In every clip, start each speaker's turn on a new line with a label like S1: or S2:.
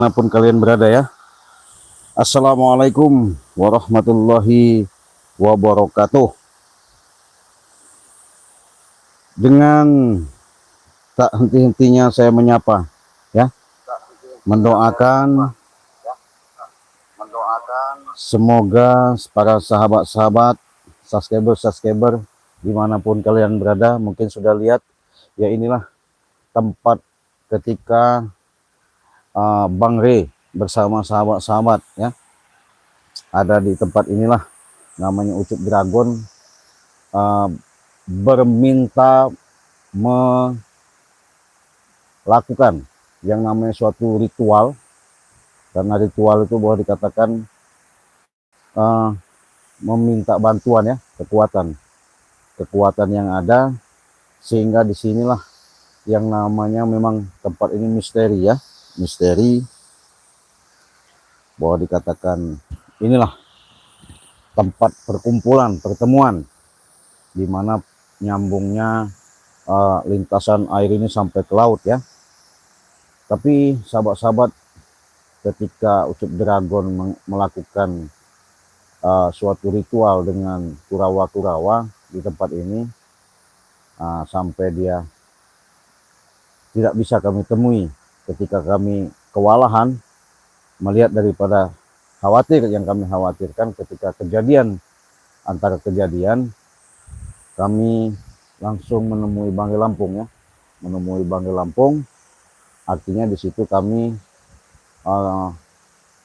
S1: Dimanapun kalian berada ya. Assalamualaikum warahmatullahi wabarakatuh. Dengan tak henti-hentinya saya menyapa ya, mendoakan semoga para sahabat-sahabat, subscriber dimanapun kalian berada, mungkin sudah lihat ya, inilah tempat ketika Bang Re bersama sahabat-sahabat ya ada di tempat inilah, namanya Ucup Dragon, berminta melakukan yang namanya suatu ritual, karena ritual itu boleh dikatakan meminta bantuan ya, kekuatan yang ada, sehingga disinilah yang namanya memang tempat ini misteri ya, misteri, boleh dikatakan inilah tempat perkumpulan, pertemuan, di mana nyambungnya lintasan air ini sampai ke laut ya. Tapi sahabat-sahabat, ketika Ucup Dragon melakukan suatu ritual dengan kurawa-kurawa di tempat ini, sampai dia tidak bisa kami temui. Ketika kami kewalahan melihat daripada khawatir yang kami khawatirkan, ketika antara kejadian kami langsung menemui Banggai Lampung ya, menemui Banggai Lampung. Artinya di situ kami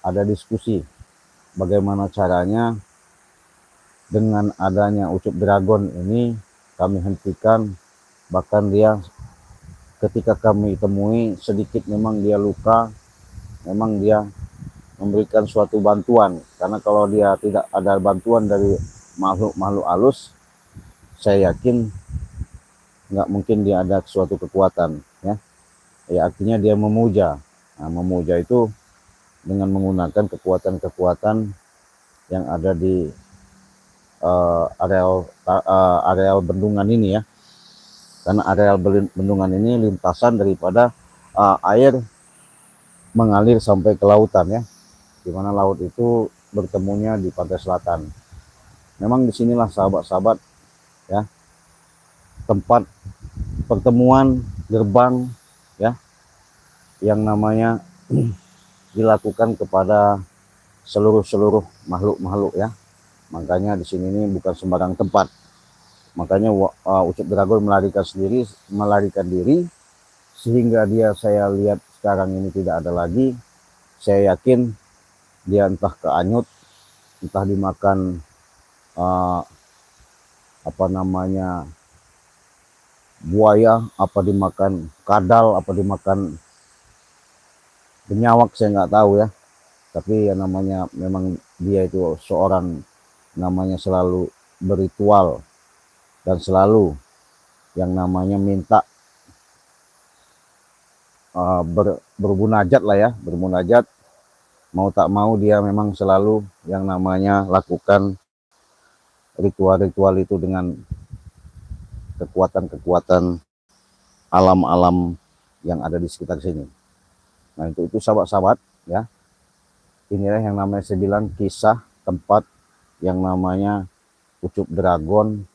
S1: ada diskusi bagaimana caranya dengan adanya Ucup Dragon ini kami hentikan. Bahkan dia ketika kami temui sedikit memang dia luka, memang dia memberikan suatu bantuan, karena kalau dia tidak ada bantuan dari makhluk-makhluk halus, saya yakin nggak mungkin dia ada suatu kekuatan ya. Ya artinya dia memuja. Nah, memuja itu dengan menggunakan kekuatan-kekuatan yang ada di areal bendungan ini ya. Karena areal bendungan ini lintasan daripada air mengalir sampai ke lautan ya, di mana laut itu bertemunya di pantai selatan. Memang disinilah sahabat-sahabat ya, tempat pertemuan, gerbang ya, yang namanya dilakukan kepada seluruh makhluk-makhluk ya. Makanya di sini ini bukan sembarang tempat. Makanya Ucup Dragon melarikan diri, sehingga dia, saya lihat sekarang ini tidak ada lagi. Saya yakin dia entah keanyut, entah dimakan buaya, apa dimakan kadal, apa dimakan benyawak, saya nggak tahu ya. Tapi yang namanya memang dia itu seorang namanya selalu berritual dan selalu yang namanya minta bermunajat lah ya, bermunajat. Mau tak mau dia memang selalu yang namanya lakukan ritual-ritual itu dengan kekuatan-kekuatan alam-alam yang ada di sekitar sini. Nah itu sahabat-sahabat ya, inilah yang namanya saya bilang kisah tempat yang namanya Ucup Dragon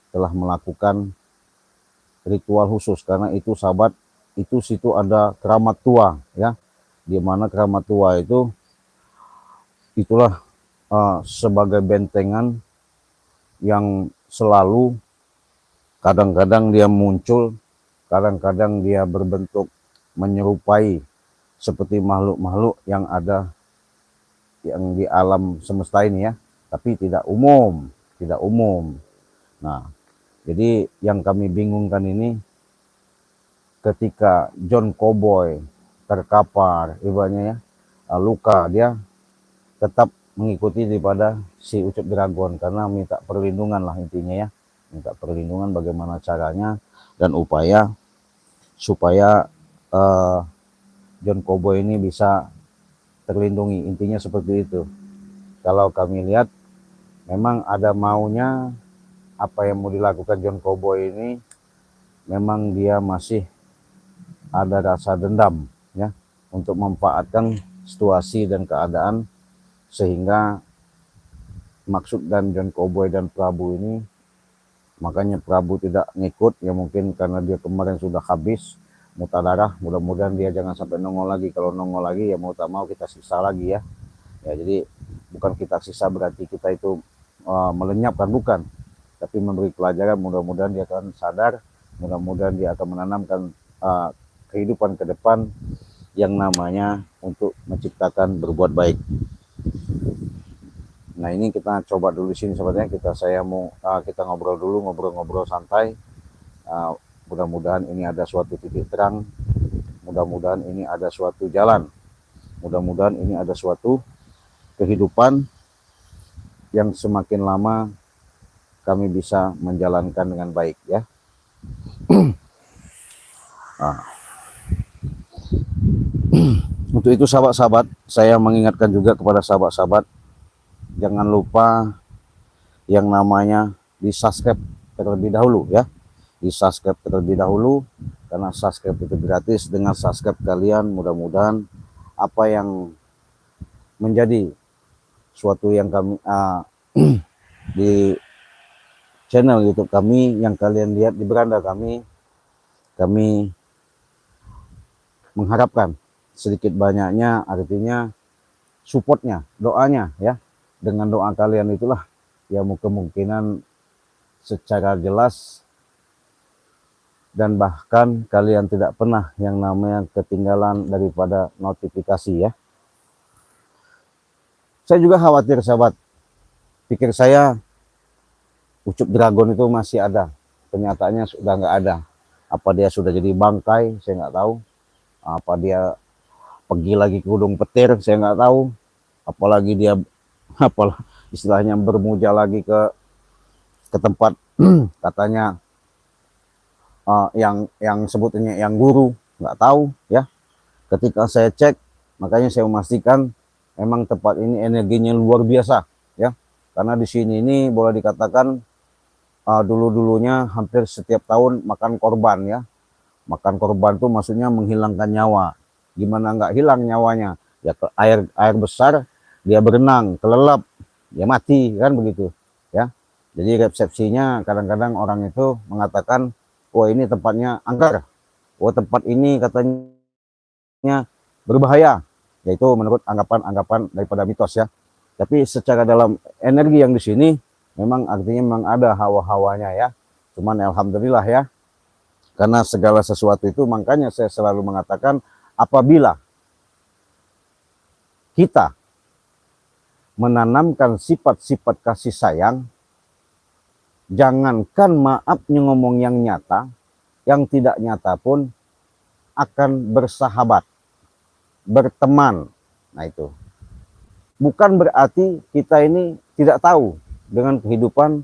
S1: telah melakukan ritual khusus. Karena itu sahabat, itu situ ada keramat tua ya, di mana keramat tua itu itulah sebagai bentengan yang selalu kadang-kadang dia muncul, kadang-kadang dia berbentuk menyerupai seperti makhluk-makhluk yang ada yang di alam semesta ini ya, tapi tidak umum. Nah, jadi yang kami bingungkan ini, ketika John Cowboy terkapar ibaratnya ya, luka, dia tetap mengikuti daripada si Ucup Dragon karena minta perlindungan lah intinya ya, minta perlindungan bagaimana caranya dan upaya supaya John Cowboy ini bisa terlindungi, intinya seperti itu. Kalau kami lihat memang ada maunya, apa yang mau dilakukan John Cowboy ini memang dia masih ada rasa dendam ya, untuk memanfaatkan situasi dan keadaan, sehingga maksud dan John Cowboy dan Prabu ini, makanya Prabu tidak ngikut ya, mungkin karena dia kemarin sudah habis muta darah. Mudah-mudahan dia jangan sampai nongol lagi. Kalau nongol lagi ya mau tak mau kita siksa lagi ya. Ya jadi bukan kita siksa berarti kita itu melenyapkan, bukan, tapi memberi pelajaran. Mudah-mudahan dia akan sadar, mudah-mudahan dia akan menanamkan kehidupan ke depan yang namanya untuk menciptakan berbuat baik. Nah ini kita coba dulu sini sebenarnya, kita ngobrol dulu, ngobrol santai. Mudah-mudahan ini ada suatu titik terang, mudah-mudahan ini ada suatu jalan, mudah-mudahan ini ada suatu kehidupan yang semakin lama kami bisa menjalankan dengan baik ya. Untuk itu sahabat-sahabat, saya mengingatkan juga kepada sahabat-sahabat, jangan lupa yang namanya di subscribe terlebih dahulu ya. Di subscribe terlebih dahulu, karena subscribe itu gratis. Dengan subscribe kalian, mudah-mudahan apa yang menjadi suatu yang kami di channel YouTube kami, yang kalian lihat di beranda kami mengharapkan sedikit banyaknya, artinya supportnya, doanya ya. Dengan doa kalian itulah ya kemungkinan secara jelas, dan bahkan kalian tidak pernah yang namanya ketinggalan daripada notifikasi ya. Saya juga khawatir sahabat, pikir saya Ucup Dragon itu masih ada, kenyataannya sudah nggak ada. Apa dia sudah jadi bangkai, saya nggak tahu. Apa dia pergi lagi ke Gunung Petir, saya nggak tahu. Apalagi dia istilahnya bermuja lagi ke tempat katanya yang sebutnya yang guru, nggak tahu ya. Ketika saya cek, makanya saya memastikan memang tempat ini energinya luar biasa ya, karena di sini ini boleh dikatakan dulu-dulunya hampir setiap tahun makan korban ya. Makan korban tuh maksudnya menghilangkan nyawa. Gimana nggak hilang nyawanya ya, ke air besar dia berenang kelelap ya mati kan begitu ya. Jadi resepsinya kadang-kadang orang itu mengatakan, oh ini tempatnya angker, oh tempat ini katanya berbahaya, yaitu menurut anggapan daripada mitos ya. Tapi secara dalam energi yang di sini memang artinya memang ada hawa-hawanya ya. Cuman alhamdulillah ya, karena segala sesuatu itu, makanya saya selalu mengatakan apabila kita menanamkan sifat-sifat kasih sayang, jangankan maafnya ngomong yang nyata, yang tidak nyata pun akan bersahabat, berteman. Nah itu bukan berarti kita ini tidak tahu dengan kehidupan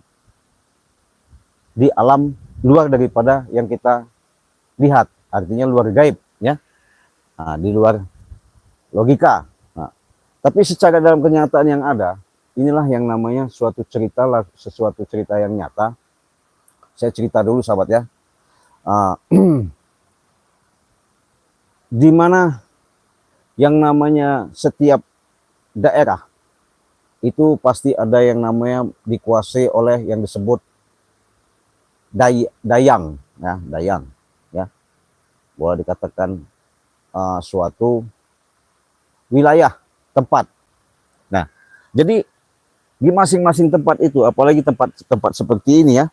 S1: di alam luar daripada yang kita lihat, artinya luar gaib ya, di luar logika. Tapi secara dalam kenyataan yang ada, inilah yang namanya suatu cerita, sesuatu cerita yang nyata. Saya cerita dulu sahabat ya. Di mana yang namanya setiap daerah itu pasti ada yang namanya dikuasai oleh yang disebut dayang ya, dayang ya. Boleh dikatakan suatu wilayah tempat. Nah, jadi di masing-masing tempat itu, apalagi tempat seperti ini ya,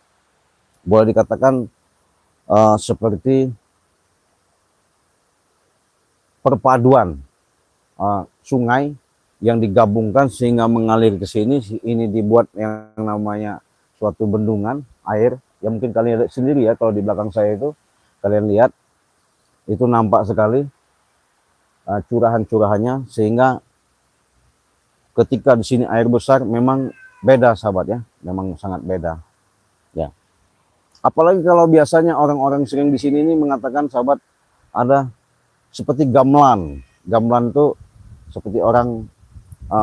S1: boleh dikatakan seperti perpaduan sungai yang digabungkan sehingga mengalir ke sini. Ini dibuat yang namanya suatu bendungan air, yang mungkin kalian lihat sendiri ya, kalau di belakang saya itu kalian lihat itu nampak sekali curahan-curahannya, sehingga ketika di sini air besar memang beda sahabat ya, memang sangat beda ya. Apalagi kalau biasanya orang-orang sering di sini ini mengatakan sahabat, ada seperti gamelan. Gamelan itu seperti orang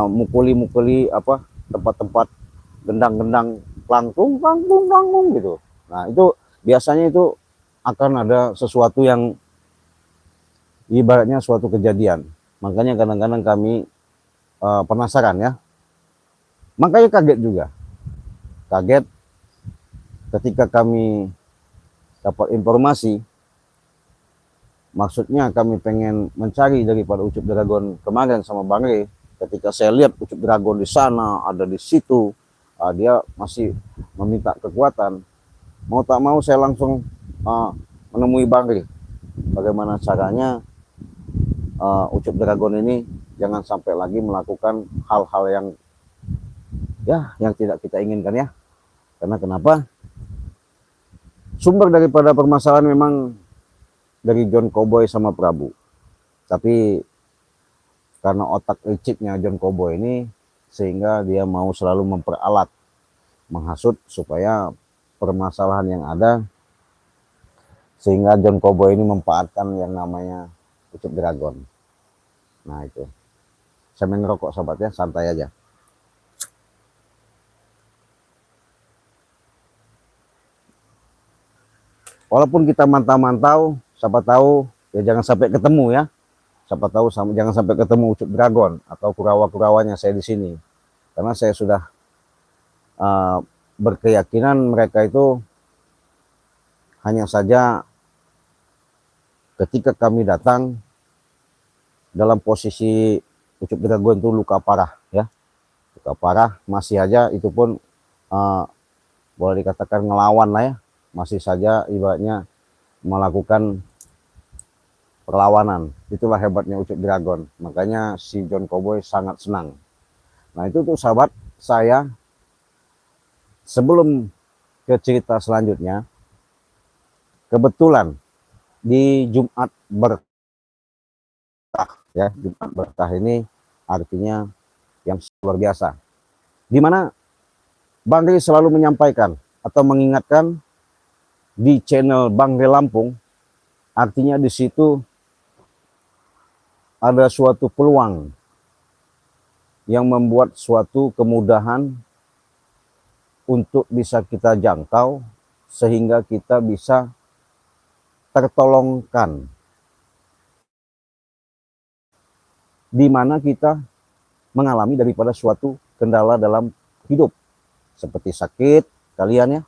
S1: mukuli apa tempat-tempat gendang-gendang plangtung gitu. Nah itu biasanya itu akan ada sesuatu yang ibaratnya suatu kejadian. Makanya kadang-kadang kami penasaran ya. Makanya kaget juga. Kaget ketika kami dapat informasi, maksudnya kami pengen mencari daripada Ucup Dragon kemarin sama Bang Rey. Ketika saya lihat Ucup Dragon di sana, ada di situ, dia masih meminta kekuatan. Mau tak mau saya langsung menemui Bang Rey. Bagaimana caranya Ucup Dragon ini jangan sampai lagi melakukan hal-hal yang tidak kita inginkan ya. Karena kenapa? Sumber daripada permasalahan memang dari John Cowboy sama Prabu. Tapi karena otak liciknya John Cowboy ini, sehingga dia mau selalu memperalat, menghasut supaya permasalahan yang ada, sehingga John Cowboy ini memanfaatkan yang namanya Ucup Dragon. Nah itu. Saya ngerokok sahabat ya, santai aja. Walaupun kita mantau-mantau, siapa tahu ya jangan sampai ketemu ya. Siapa tahu jangan sampai ketemu Ucup Dragon atau kurawa-kurawanya saya di sini. Karena saya sudah berkeyakinan mereka itu hanya saja ketika kami datang dalam posisi Ucup Dragon itu luka parah ya. Luka parah, masih aja itu pun boleh dikatakan ngelawan lah ya. Masih saja ibaratnya melakukan perlawanan. Itulah hebatnya Ucup Dragon. Makanya si John Cowboy sangat senang. Nah itu tuh sahabat saya, sebelum ke cerita selanjutnya, kebetulan di Jumat Berkah ya, Jumat Berkah ini artinya yang luar biasa, di mana Bang Rey selalu menyampaikan atau mengingatkan di channel Bang Rey Lampung, artinya di situ ada suatu peluang yang membuat suatu kemudahan untuk bisa kita jangkau sehingga kita bisa tertolongkan, di mana kita mengalami daripada suatu kendala dalam hidup seperti sakit kalian ya,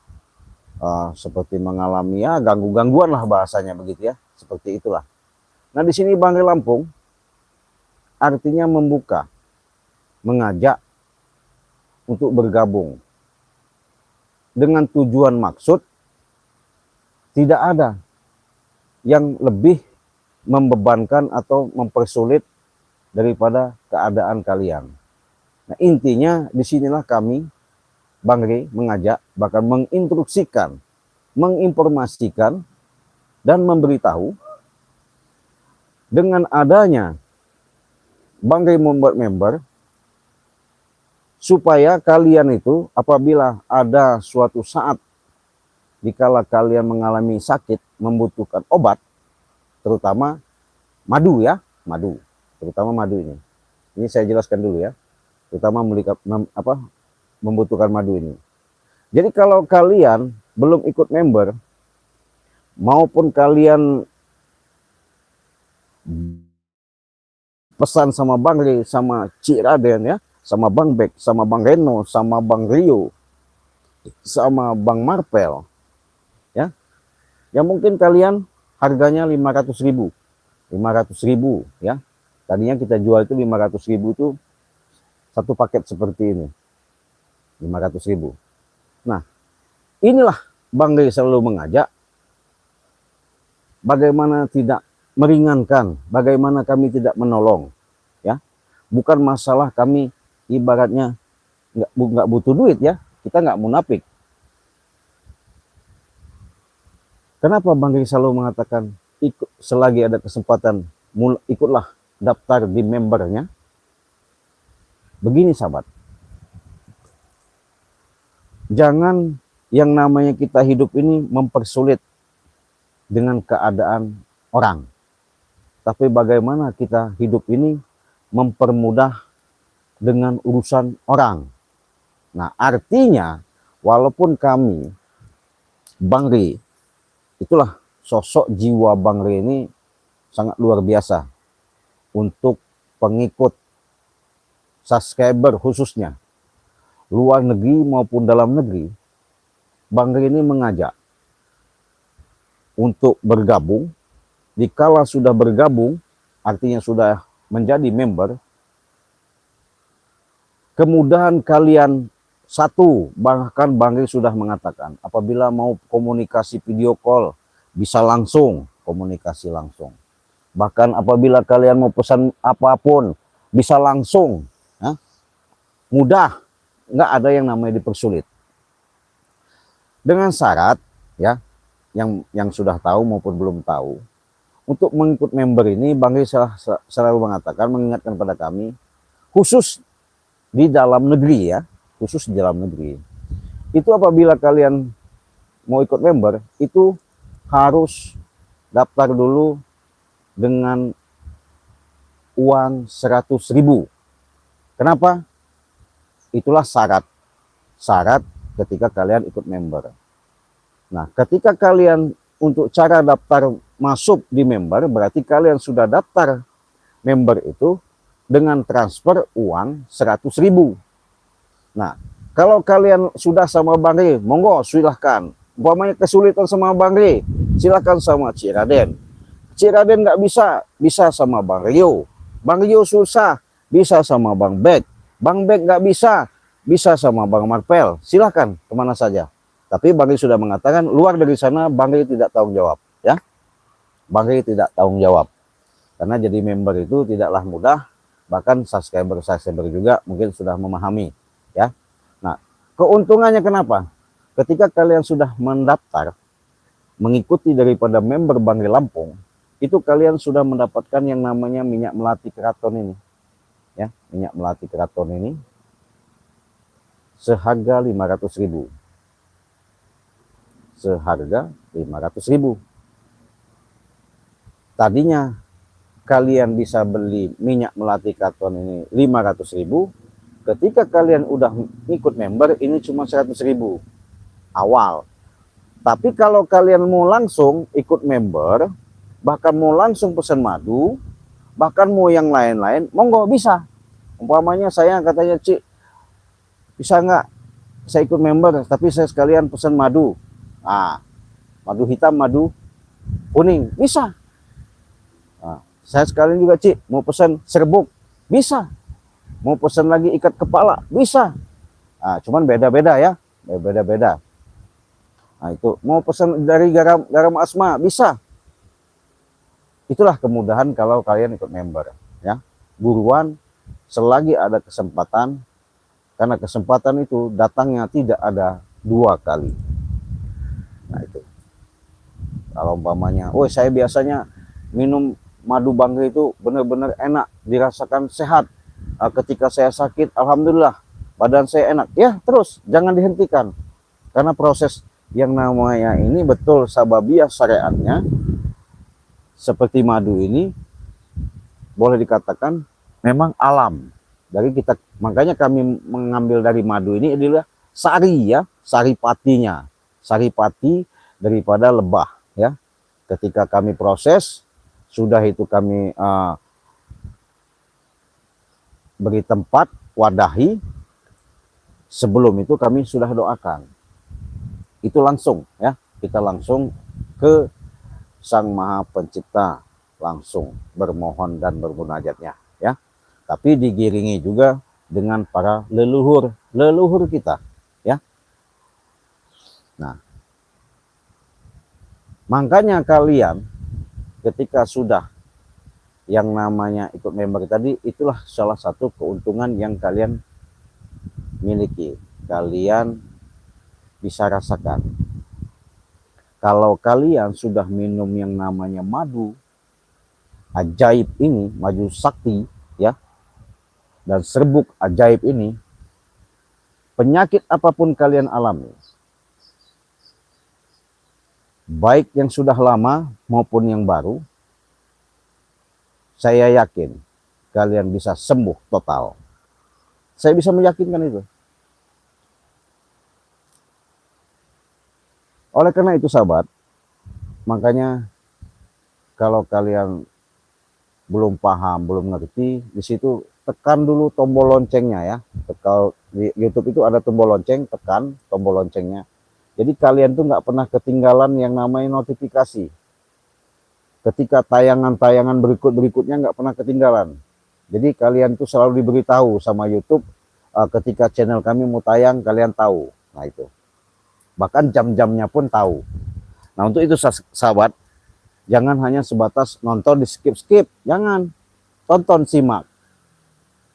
S1: seperti mengalami ya gangguan lah bahasanya begitu ya, seperti itulah. Nah di sini Bang Rey Lampung artinya membuka, mengajak untuk bergabung dengan tujuan maksud, tidak ada yang lebih membebankan atau mempersulit daripada keadaan kalian. Nah intinya disinilah kami Bang Rey mengajak, bahkan menginstruksikan, menginformasikan dan memberitahu dengan adanya Bang Rey membuat member, supaya kalian itu apabila ada suatu saat dikala kalian mengalami sakit, membutuhkan obat, terutama madu ya, terutama madu ini. Ini saya jelaskan dulu ya, terutama membutuhkan madu ini. Jadi kalau kalian belum ikut member, maupun kalian pesan sama Bang Rey, sama Cik Raden ya, sama Bang Bek, sama Bang Reno, sama Bang Rio, sama Bang Marpel ya, yang mungkin kalian harganya 500.000 ya. Tadinya kita jual itu 500.000 itu satu paket seperti ini, 500.000. Nah inilah Bang Rey selalu mengajak bagaimana tidak meringankan, bagaimana kami tidak menolong ya. Bukan masalah kami ibaratnya nggak butuh duit ya, kita nggak munafik. Kenapa Bang Rey selalu mengatakan selagi ada kesempatan ikutlah daftar di membernya? Begini sahabat, jangan yang namanya kita hidup ini mempersulit dengan keadaan orang, tapi bagaimana kita hidup ini mempermudah dengan urusan orang. Nah artinya walaupun kami Bang Rey, itulah sosok jiwa Bang Rey ini sangat luar biasa untuk pengikut, subscriber khususnya, luar negeri maupun dalam negeri, Bang Ri ini mengajak untuk bergabung. Dikala sudah bergabung, artinya sudah menjadi member, kemudahan kalian satu, bahkan Bang Ri sudah mengatakan, apabila mau komunikasi video call, bisa langsung, komunikasi langsung. Bahkan apabila kalian mau pesan apapun, bisa langsung. Ya. Mudah, nggak ada yang namanya dipersulit. Dengan syarat, ya, yang sudah tahu maupun belum tahu, untuk mengikut member ini, Bang Ri selalu mengatakan, mengingatkan pada kami, khusus di dalam negeri ya, khusus di dalam negeri. Itu apabila kalian mau ikut member, itu harus daftar dulu dengan uang 100.000. Kenapa? Itulah syarat ketika kalian ikut member. Nah, ketika kalian untuk cara daftar masuk di member, berarti kalian sudah daftar member itu dengan transfer uang 100.000. Nah, kalau kalian sudah sama Bang Ri, monggo silahkan. Umpamanya kesulitan sama Bang Ri, silahkan sama Cik Raden. Cik Raden nggak bisa, bisa sama Bang Rio. Bang Rio susah, bisa sama Bang Bek. Bang Bek nggak bisa, bisa sama Bang Marpel. Silahkan kemana saja. Tapi Bang Ri sudah mengatakan, luar dari sana Bang Ri tidak tanggung jawab. Ya, Bang Ri tidak tanggung jawab. Karena jadi member itu tidaklah mudah. Bahkan subscriber juga mungkin sudah memahami. Ya, nah keuntungannya kenapa? Ketika kalian sudah mendaftar, mengikuti daripada member Bang Ri Lampung, itu kalian sudah mendapatkan yang namanya minyak melati keraton ini. Ya, minyak melati keraton ini seharga 500.000. Seharga 500.000. Tadinya kalian bisa beli minyak melati keraton ini 500.000. Ketika kalian udah ikut member, ini cuma 100.000 awal. Tapi kalau kalian mau langsung ikut member, bahkan mau langsung pesan madu, bahkan mau yang lain-lain, monggo bisa. Umpamanya saya katanya, Cik, bisa nggak saya ikut member, tapi saya sekalian pesan madu. Nah, madu hitam, madu kuning, bisa. Nah, saya sekalian juga, Cik, mau pesan serbuk, bisa. Mau pesan lagi ikat kepala, bisa. Nah, cuman beda-beda ya, beda-beda. Nah, itu mau pesan dari garam asma, bisa. Itulah kemudahan kalau kalian ikut member, ya. Buruan selagi ada kesempatan, karena kesempatan itu datangnya tidak ada 2 kali. Nah, itu. Kalau umpamanya, oh saya biasanya minum madu Bang Ri itu benar-benar enak, dirasakan sehat. Ketika saya sakit, alhamdulillah badan saya enak. Ya, terus jangan dihentikan. Karena proses yang namanya ini betul sababiah syariatnya, seperti madu ini boleh dikatakan memang alam dari kita. Makanya kami mengambil dari madu ini adalah sari ya, sari patinya, sari pati daripada lebah ya. Ketika kami proses, sudah itu kami beri tempat, wadahi. Sebelum itu kami sudah doakan. Itu langsung ya, kita langsung ke Sang Maha Pencipta, langsung bermohon dan bermunajatnya ya. Tapi digiringi juga dengan para leluhur kita ya. Nah, makanya kalian ketika sudah yang namanya ikut member tadi, itulah salah satu keuntungan yang kalian miliki. Kalian bisa rasakan. Kalau kalian sudah minum yang namanya madu ajaib ini, madu sakti ya, dan serbuk ajaib ini, penyakit apapun kalian alami, baik yang sudah lama maupun yang baru, saya yakin kalian bisa sembuh total. Saya bisa meyakinkan itu. Oleh karena itu sahabat, makanya kalau kalian belum paham, belum ngerti, di situ tekan dulu tombol loncengnya ya. Kalau di YouTube itu ada tombol lonceng, tekan tombol loncengnya. Jadi kalian tuh nggak pernah ketinggalan yang namanya notifikasi. Ketika tayangan-tayangan berikutnya nggak pernah ketinggalan. Jadi kalian tuh selalu diberitahu sama YouTube ketika channel kami mau tayang, kalian tahu. Nah itu. Bahkan jam-jamnya pun tahu. Nah untuk itu sahabat, jangan hanya sebatas nonton di skip-skip. Jangan. Tonton, simak.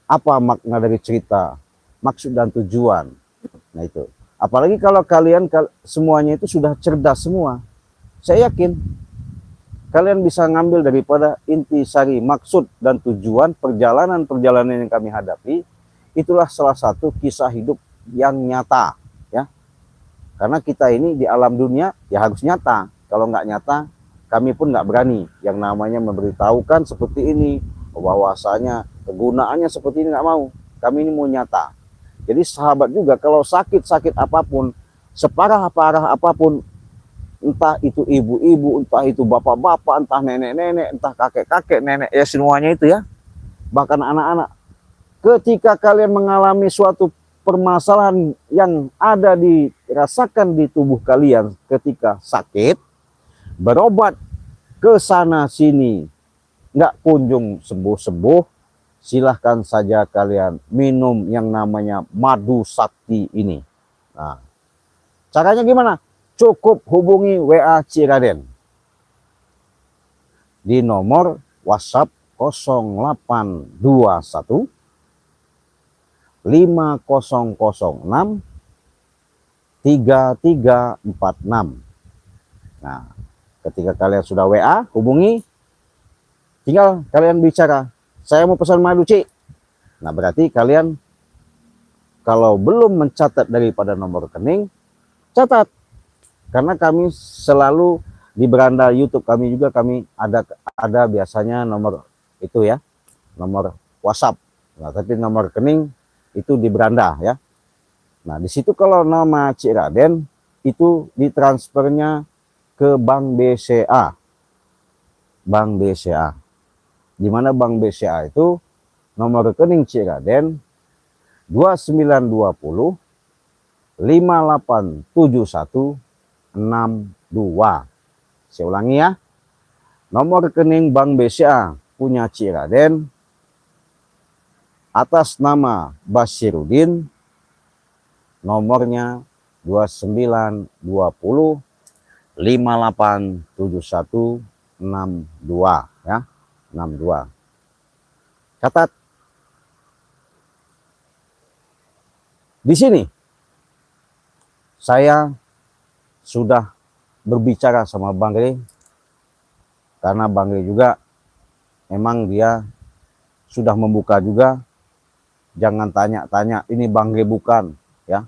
S1: Apa makna dari cerita, maksud dan tujuan. Nah itu. Apalagi kalau kalian semuanya itu sudah cerdas semua. Saya yakin kalian bisa ngambil daripada inti sari maksud dan tujuan perjalanan-perjalanan yang kami hadapi. Itulah salah satu kisah hidup yang nyata ya. Karena kita ini di alam dunia ya harus nyata. Kalau nggak nyata, kami pun nggak berani yang namanya memberitahukan seperti ini, bahwasanya kegunaannya seperti ini, nggak mau. Kami ini mau nyata. Jadi sahabat juga kalau sakit-sakit apapun, separah-parah apapun, entah itu ibu-ibu, entah itu bapak-bapak, entah nenek-nenek, entah kakek-kakek, nenek, ya semuanya itu ya. Bahkan anak-anak. Ketika kalian mengalami suatu permasalahan yang ada dirasakan di tubuh kalian ketika sakit, berobat ke sana sini, nggak kunjung sembuh-sembuh, silahkan saja kalian minum yang namanya madu sakti ini. Nah, caranya gimana? Cukup hubungi WA Ciraden di nomor WhatsApp 0821 5006 3346. Nah, ketika kalian sudah WA, hubungi, tinggal kalian bicara, saya mau pesan madu, Ci. Nah, berarti kalian kalau belum mencatat daripada nomor rekening, catat. Karena kami selalu di beranda YouTube kami juga kami ada biasanya nomor itu ya, nomor WhatsApp. Nah, tapi nomor rekening itu di beranda ya. Nah, di situ kalau nama Cik Raden itu ditransfernya ke Bank BCA. Bank BCA. Di mana Bank BCA itu nomor rekening Cik Raden 2920 5871 62. Saya ulangi ya. Nomor rekening Bank BCA punya Cik Raden atas nama Basirudin, nomornya 2920 5871 62 ya. 62. Catat. Di sini saya sudah berbicara sama Bang Rey, karena Bang Rey juga memang dia sudah membuka juga. Jangan tanya-tanya ini Bang Rey bukan ya.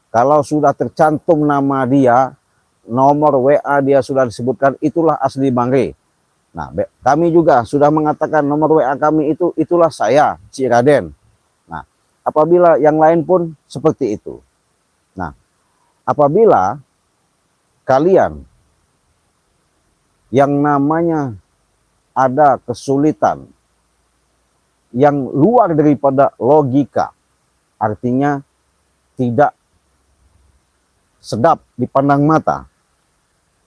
S1: Kalau sudah tercantum nama dia, nomor WA dia sudah disebutkan, itulah asli Bang Rey. Nah, kami juga sudah mengatakan nomor WA kami itulah saya, Cik Raden. Nah, apabila yang lain pun seperti itu. Nah, apabila kalian yang namanya ada kesulitan yang luar daripada logika, artinya tidak sedap dipandang mata,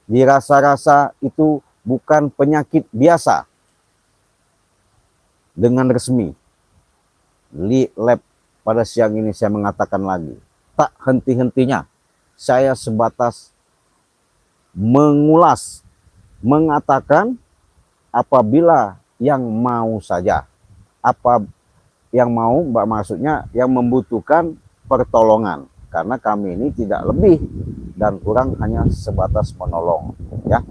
S1: dirasa-rasa itu bukan penyakit biasa, dengan resmi lab pada siang ini saya mengatakan lagi, tak henti-hentinya saya sebatas mengulas, mengatakan apabila yang mau saja, apa yang mau, maksudnya yang membutuhkan pertolongan, karena kami ini tidak lebih dan kurang hanya sebatas menolong ya.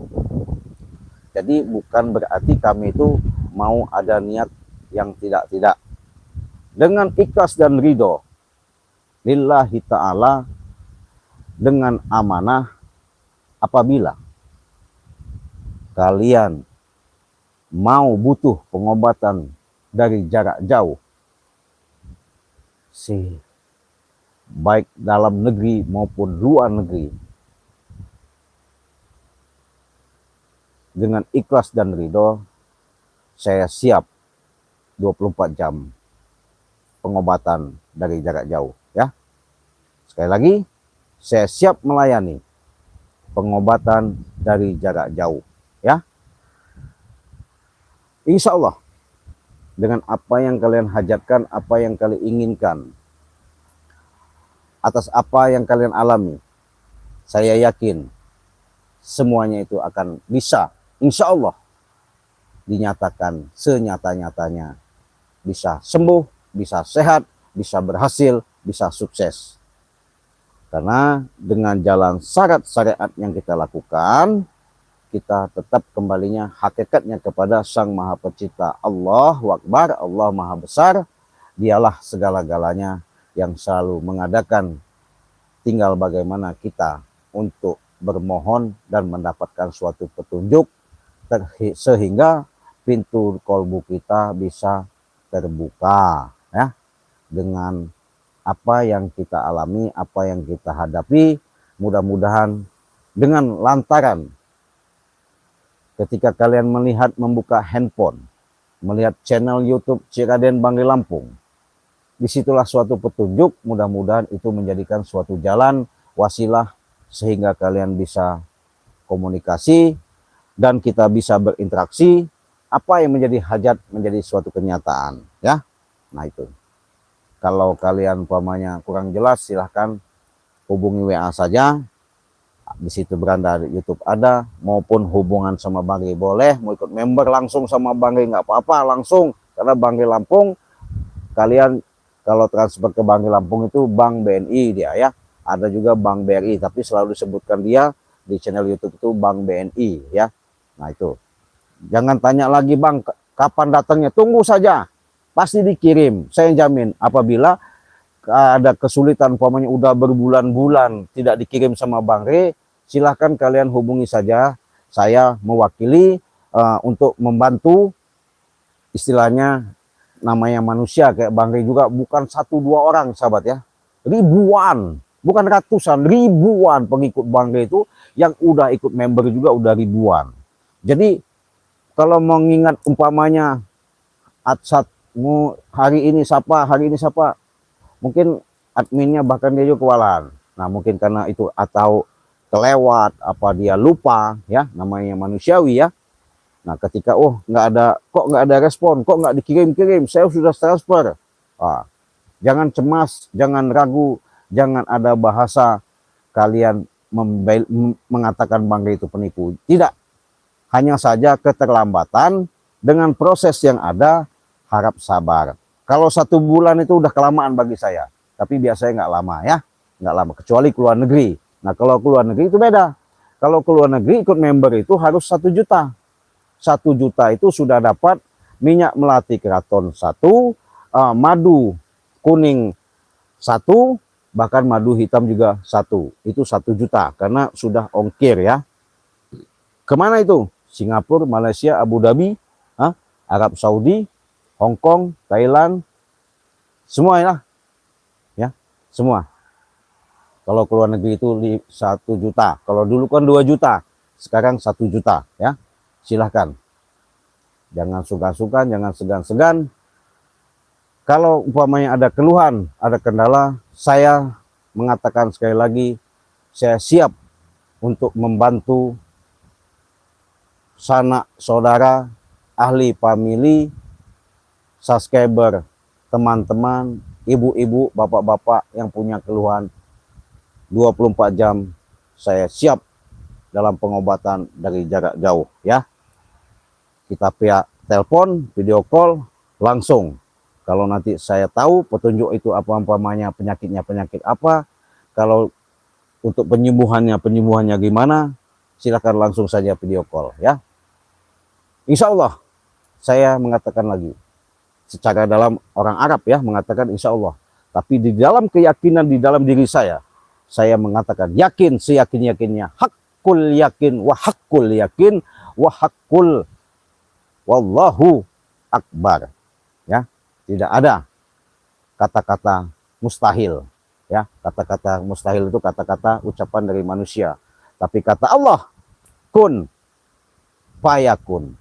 S1: Jadi bukan berarti kami itu mau ada niat yang tidak. Dengan ikhlas dan ridho lillahi ta'ala, dengan amanah, apabila kalian mau butuh pengobatan dari jarak jauh, baik dalam negeri maupun luar negeri, dengan ikhlas dan ridho, saya siap 24 jam pengobatan dari jarak jauh ya. Sekali lagi, saya siap melayani pengobatan dari jarak jauh ya. Insya Allah dengan apa yang kalian hajatkan, apa yang kalian inginkan, atas apa yang kalian alami, saya yakin semuanya itu akan bisa insya Allah dinyatakan senyata-nyatanya, bisa sembuh, bisa sehat, bisa berhasil, bisa sukses. Karena dengan jalan syariat yang kita lakukan, kita tetap kembalinya hakikatnya kepada Sang Maha Pencipta. Allahu Akbar, Allah Maha Besar, dialah segala-galanya yang selalu mengadakan. Tinggal bagaimana kita untuk bermohon dan mendapatkan suatu petunjuk sehingga pintu kolbu kita bisa terbuka ya, dengan apa yang kita alami, apa yang kita hadapi. Mudah-mudahan dengan lantaran ketika kalian melihat membuka handphone, melihat channel YouTube Ciraden Banggai Lampung, disitulah suatu petunjuk. Mudah-mudahan itu menjadikan suatu jalan wasilah sehingga kalian bisa komunikasi dan kita bisa berinteraksi. Apa yang menjadi hajat menjadi suatu kenyataan ya. Nah itu, kalau kalian umpamanya kurang jelas, silahkan hubungi WA saja. Di situ beranda YouTube ada, maupun hubungan sama Banggai boleh, mau ikut member langsung sama Banggai nggak apa-apa langsung, karena Banggai Lampung kalian kalau transfer ke Banggai Lampung itu Bank BNI dia ya, ada juga Bank BRI, tapi selalu disebutkan dia di channel YouTube itu Bank BNI ya. Nah itu, jangan tanya lagi Bang kapan datangnya, tunggu saja, pasti dikirim. Saya jamin apabila ada kesulitan, umpamanya udah berbulan-bulan tidak dikirim sama Bang Re, silahkan kalian hubungi saja. Saya mewakili untuk membantu. Istilahnya namanya manusia kayak Bang Re juga bukan 1-2 orang sahabat ya, ribuan, bukan ratusan, ribuan pengikut Bang Re itu yang udah ikut member juga udah ribuan. Jadi kalau mengingat umpamanya hari ini siapa, mungkin adminnya bahkan dia juga kewalahan. Nah mungkin karena itu atau kelewat, apa dia lupa ya, namanya manusiawi ya. Nah ketika nggak ada respon, kok nggak dikirim-kirim, saya sudah transfer. Jangan cemas, jangan ragu, jangan ada bahasa kalian mengatakan Bang Re itu penipu. Tidak, hanya saja keterlambatan. Dengan proses yang ada, harap sabar. Kalau 1 bulan itu udah kelamaan bagi saya, tapi biasanya nggak lama ya, nggak lama, kecuali keluar negeri. Nah kalau keluar negeri itu beda. Kalau keluar negeri ikut member itu harus 1 juta. 1 juta itu sudah dapat minyak melati keraton 1, madu kuning 1, bahkan madu hitam juga 1. Itu 1 juta karena sudah ongkir ya. Kemana itu? Singapura, Malaysia, Abu Dhabi, Arab Saudi, Hong Kong, Thailand, semua ya, semua. Kalau keluar negeri itu 1 juta. Kalau dulu kan 2 juta, sekarang 1 juta ya. Silahkan. Jangan sungkan-sungkan, jangan segan-segan. Kalau umpamanya ada keluhan, ada kendala, saya mengatakan sekali lagi, saya siap untuk membantu sanak saudara, ahli famili, subscriber, teman-teman, ibu-ibu, bapak-bapak yang punya keluhan. 24 jam saya siap dalam pengobatan dari jarak jauh ya. Kita via telepon, video call langsung. Kalau nanti saya tahu petunjuk itu apa-apanya, penyakitnya penyakit apa, kalau untuk penyembuhannya gimana, silakan langsung saja video call ya. Insya Allah saya mengatakan lagi, secara dalam orang Arab ya mengatakan insya Allah, tapi di dalam keyakinan di dalam diri saya mengatakan yakin seyakin-yakinnya, hakul yakin wa hakul yakin wa hakul wallahu akbar ya. Tidak ada kata-kata mustahil ya. Kata-kata mustahil itu kata-kata ucapan dari manusia, tapi kata Allah kun fayakun.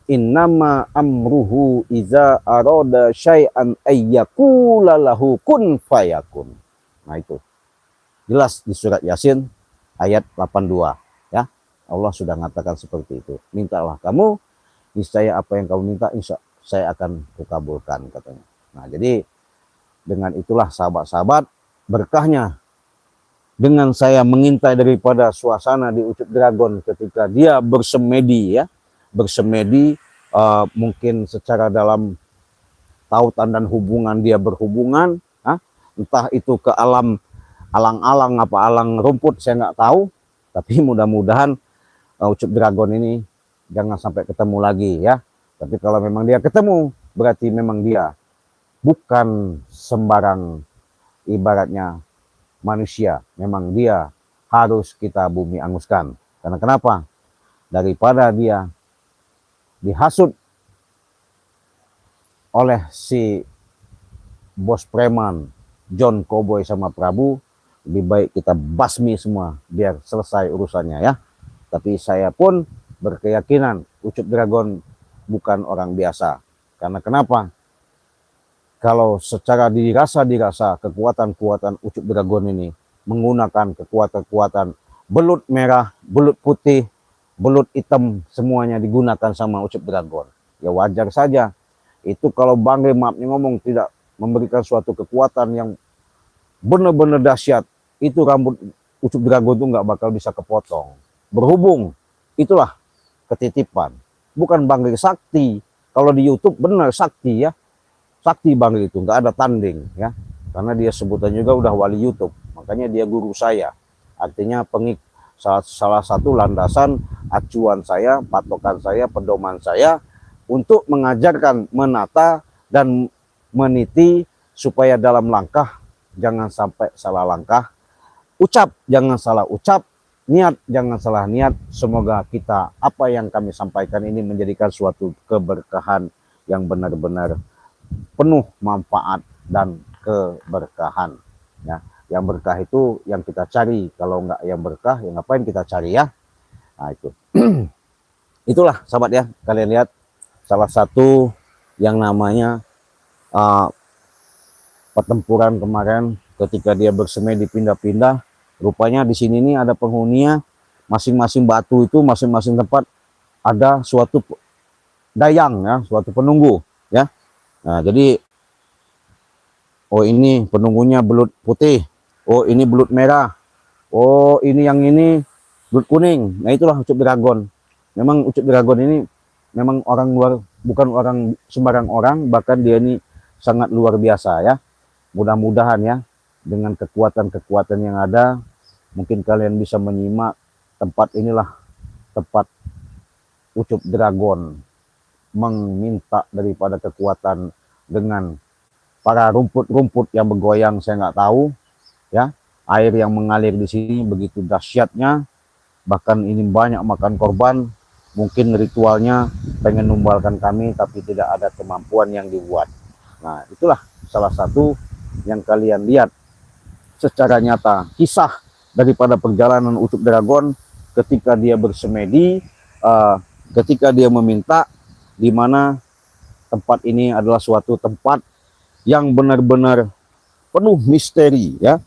S1: innama amruhu iza arada syai'an ayyakula lahu kun fayakun. Nah itu jelas di surat Yasin ayat 82 ya. Allah sudah mengatakan seperti itu. Mintalah kamu, niscaya apa yang kamu minta insya saya akan kukabulkan katanya. Nah jadi dengan itulah sahabat-sahabat berkahnya dengan saya mengintai daripada suasana di Ucup Dragon ketika dia bersemedi ya, bersemedi mungkin secara dalam tautan dan hubungan dia berhubungan, entah itu ke alam alang-alang apa alang rumput saya nggak tahu, tapi mudah-mudahan Ucup Dragon ini jangan sampai ketemu lagi ya. Tapi kalau memang dia ketemu berarti memang dia bukan sembarang ibaratnya manusia, memang dia harus kita bumi anguskan. Karena kenapa? Daripada dia dihasut oleh si bos preman John Cowboy sama Prabu, lebih baik kita basmi semua biar selesai urusannya ya. Tapi saya pun berkeyakinan Ucup Dragon bukan orang biasa. Karena kenapa? Kalau secara dirasa kekuatan-kekuatan Ucup Dragon ini menggunakan kekuatan-kekuatan belut merah, belut putih, belut hitam, semuanya digunakan sama Ucup Dragon. Ya wajar saja. Itu kalau Bang maafnya ngomong tidak memberikan suatu kekuatan yang benar-benar dahsyat, itu rambut Ucup Dragon itu nggak bakal bisa kepotong. Berhubung itulah ketitipan. Bukan Bang sakti. Kalau di YouTube benar sakti ya. Sakti Bang itu nggak ada tanding ya, karena dia sebutan juga udah wali YouTube, makanya dia guru saya. Artinya salah satu landasan acuan saya, patokan saya, pedoman saya untuk mengajarkan menata dan meniti supaya dalam langkah jangan sampai salah langkah, ucap jangan salah ucap, niat jangan salah niat. Semoga kita apa yang kami sampaikan ini menjadikan suatu keberkahan yang benar-benar penuh manfaat dan keberkahan ya. Yang berkah itu yang kita cari, kalau enggak yang berkah ya ngapain kita cari ya. Nah itu itulah sahabat ya, kalian lihat salah satu yang namanya pertempuran kemarin ketika dia bersemedi pindah-pindah. Rupanya di sini nih ada penghuninya, masing-masing batu itu masing-masing tempat ada suatu dayang ya, suatu penunggu ya. Nah, jadi oh ini penunggunya belut putih, oh ini belut merah, oh ini yang ini belut kuning. Nah itulah Ucup Dragon. Memang Ucup Dragon ini memang orang luar, bukan orang sembarang orang, bahkan dia ini sangat luar biasa ya. Mudah-mudahan ya dengan kekuatan-kekuatan yang ada, mungkin kalian bisa menyimak tempat inilah tempat Ucup Dragon meminta daripada kekuatan dengan para rumput-rumput yang bergoyang saya nggak tahu ya, air yang mengalir di sini begitu dahsyatnya, bahkan ini banyak makan korban. Mungkin ritualnya pengen numbalkan kami tapi tidak ada kemampuan yang dibuat. Nah itulah salah satu yang kalian lihat secara nyata kisah daripada perjalanan Ucup Dragon ketika dia bersemedi, ketika dia meminta, di mana tempat ini adalah suatu tempat yang benar-benar penuh misteri ya.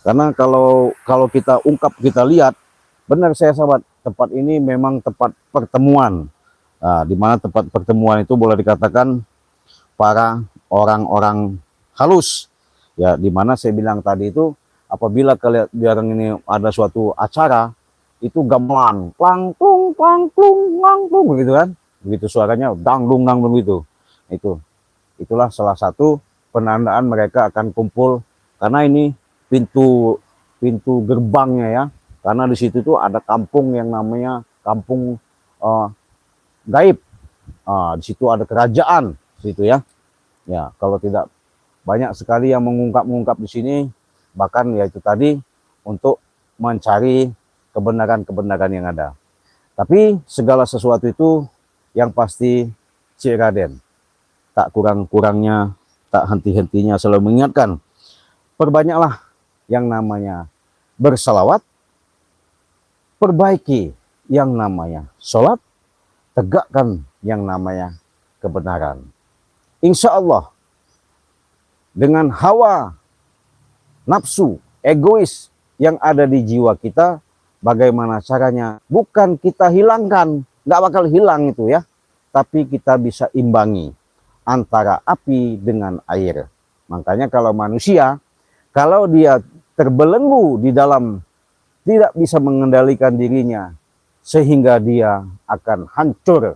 S1: Karena kalau kita ungkap, kita lihat, benar saya sahabat, tempat ini memang tempat pertemuan. Nah, di mana tempat pertemuan itu boleh dikatakan para orang-orang halus ya, di mana saya bilang tadi itu apabila kalian biarang ini ada suatu acara itu gamelan plangtung plangtung plangtung begitu kan, begitu suaranya dangdung dangdung gitu. Itulah salah satu penandaan mereka akan kumpul, karena ini pintu gerbangnya ya, karena di situ tuh ada kampung yang namanya kampung gaib. Di situ ada kerajaan situ ya. Ya kalau tidak banyak sekali yang mengungkap di sini, bahkan ya itu tadi untuk mencari kebenaran yang ada. Tapi segala sesuatu itu yang pasti Cik Raden tak kurang-kurangnya, tak henti-hentinya selalu mengingatkan, perbanyaklah yang namanya bersalawat, perbaiki yang namanya sholat, tegakkan yang namanya kebenaran. Insya Allah, dengan hawa, nafsu, egois yang ada di jiwa kita, bagaimana caranya? Bukan kita hilangkan, nggak bakal hilang itu ya, tapi kita bisa imbangi antara api dengan air. Makanya kalau manusia, kalau dia terbelenggu di dalam tidak bisa mengendalikan dirinya, sehingga dia akan hancur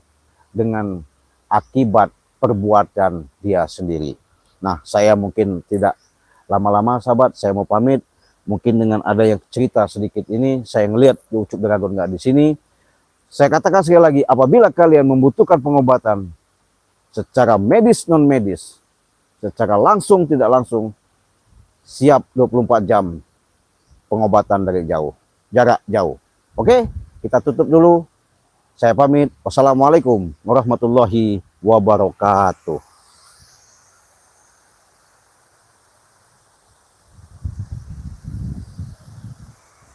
S1: dengan akibat perbuatan dia sendiri. Nah, saya mungkin tidak lama-lama sahabat, saya mau pamit. Mungkin dengan ada yang cerita sedikit ini, saya ngelihat di Ucup Dragon nggak di sini. Saya katakan sekali lagi, apabila kalian membutuhkan pengobatan secara medis non medis, secara langsung tidak langsung, siap 24 jam pengobatan dari jauh, jarak jauh. Oke, kita tutup dulu. Saya pamit. Wassalamualaikum warahmatullahi wabarakatuh.